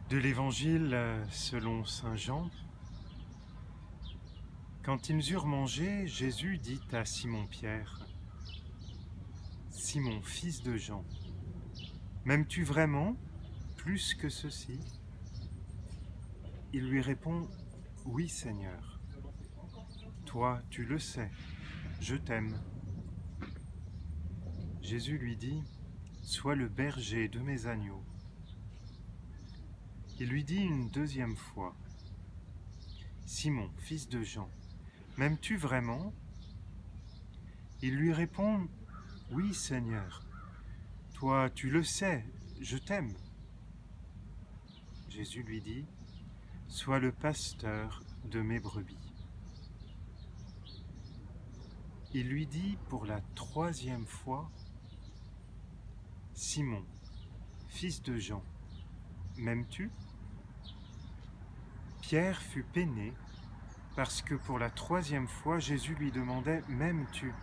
De l'Évangile selon saint Jean. Quand ils eurent mangé, Jésus dit à Simon-Pierre, « Simon, fils de Jean, m'aimes-tu vraiment plus que ceci ?» Il lui répond, « Oui, Seigneur, toi tu le sais, je t'aime. » Jésus lui dit, « Sois le berger de mes agneaux. » Il lui dit une deuxième fois, « Simon, fils de Jean, m'aimes-tu vraiment ?» Il lui répond, « Oui, Seigneur, toi tu le sais, je t'aime. » Jésus lui dit, « Sois le pasteur de mes brebis. » Il lui dit pour la troisième fois, « Simon, fils de Jean, m'aimes-tu » Pierre fut peiné parce que pour la troisième fois, Jésus lui demandait « M'aimes-tu »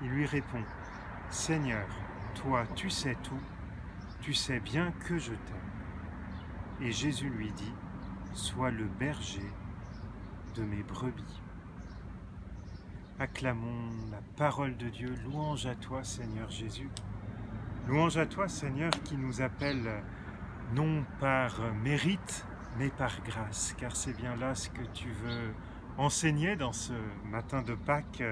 Il lui répond « Seigneur, toi tu sais tout, tu sais bien que je t'aime. » Et Jésus lui dit « Sois le berger de mes brebis. » Acclamons la parole de Dieu, louange à toi Seigneur Jésus. Louange à toi Seigneur qui nous appelle non par mérite, mais par grâce, car c'est bien là ce que tu veux enseigner dans ce matin de Pâques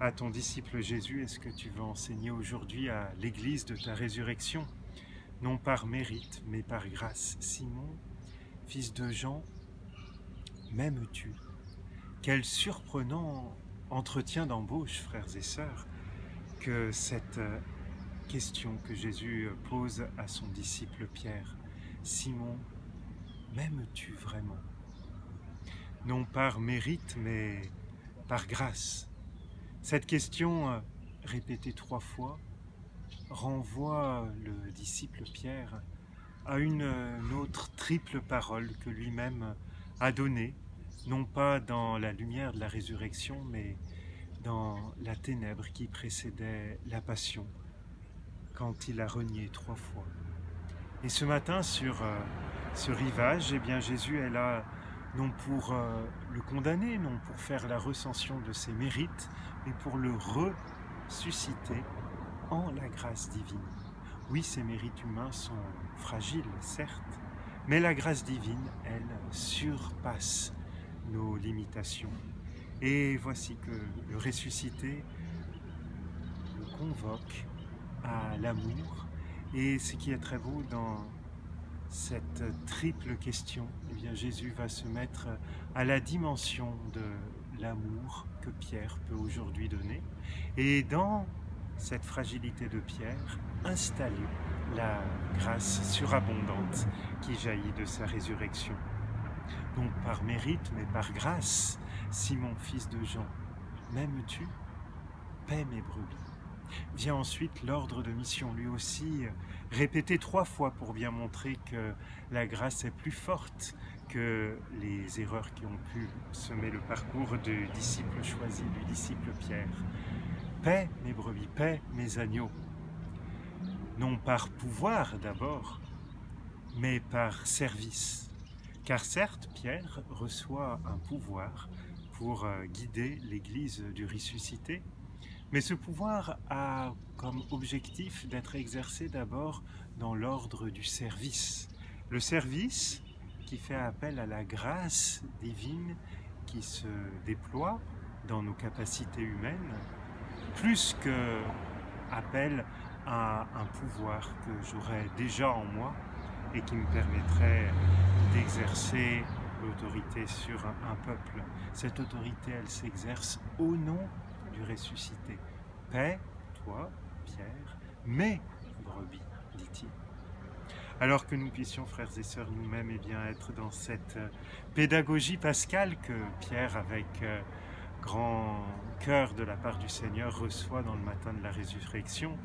à ton disciple Jésus et ce que tu veux enseigner aujourd'hui à l'église de ta résurrection, non par mérite, mais par grâce. Simon, fils de Jean, m'aimes-tu? Quel surprenant entretien d'embauche, frères et sœurs, que cette question que Jésus pose à son disciple Pierre. Simon, m'aimes-tu vraiment? Non par mérite, mais par grâce. Cette question, répétée 3 fois, renvoie le disciple Pierre à une autre triple parole que lui-même a donnée, non pas dans la lumière de la résurrection, mais dans la ténèbre qui précédait la passion, quand il a renié 3 fois. Et ce matin, sur ce rivage, eh bien, Jésus est là non pour le condamner, non pour faire la recension de ses mérites, mais pour le ressusciter en la grâce divine. Oui, ses mérites humains sont fragiles, certes, mais la grâce divine, elle, surpasse nos limitations. Et voici que le ressuscité le convoque à l'amour. Et ce qui est très beau dans cette triple question, eh bien Jésus va se mettre à la dimension de l'amour que Pierre peut aujourd'hui donner. Et dans cette fragilité de Pierre, installer la grâce surabondante qui jaillit de sa résurrection. Donc par mérite, mais par grâce, Simon, fils de Jean, m'aimes-tu? Paie mes brebis. Vient ensuite l'ordre de mission, lui aussi répété 3 fois pour bien montrer que la grâce est plus forte que les erreurs qui ont pu semer le parcours du disciple choisi, du disciple Pierre. Paie mes brebis, paie mes agneaux. Non par pouvoir d'abord, mais par service. Car certes, Pierre reçoit un pouvoir pour guider l'Église du ressuscité, mais ce pouvoir a comme objectif d'être exercé d'abord dans l'ordre du service. Le service qui fait appel à la grâce divine qui se déploie dans nos capacités humaines, plus que appel à un pouvoir que j'aurais déjà en moi et qui me permettrait d'exercer l'autorité sur un peuple. Cette autorité, elle s'exerce au nom du ressuscité. Paie, toi, Pierre, mes brebis, dit-il. Alors que nous puissions, frères et sœurs, nous-mêmes, eh bien, être dans cette pédagogie pascale que Pierre, avec grand cœur de la part du Seigneur, reçoit dans le matin de la résurrection,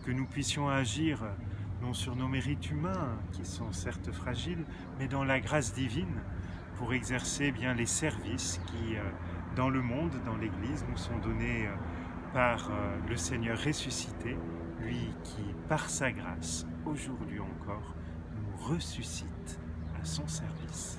que nous puissions agir non sur nos mérites humains, qui sont certes fragiles, mais dans la grâce divine, pour exercer bien les services qui, dans le monde, dans l'Église, nous sont donnés par le Seigneur ressuscité, lui qui, par sa grâce, aujourd'hui encore, nous ressuscite à son service.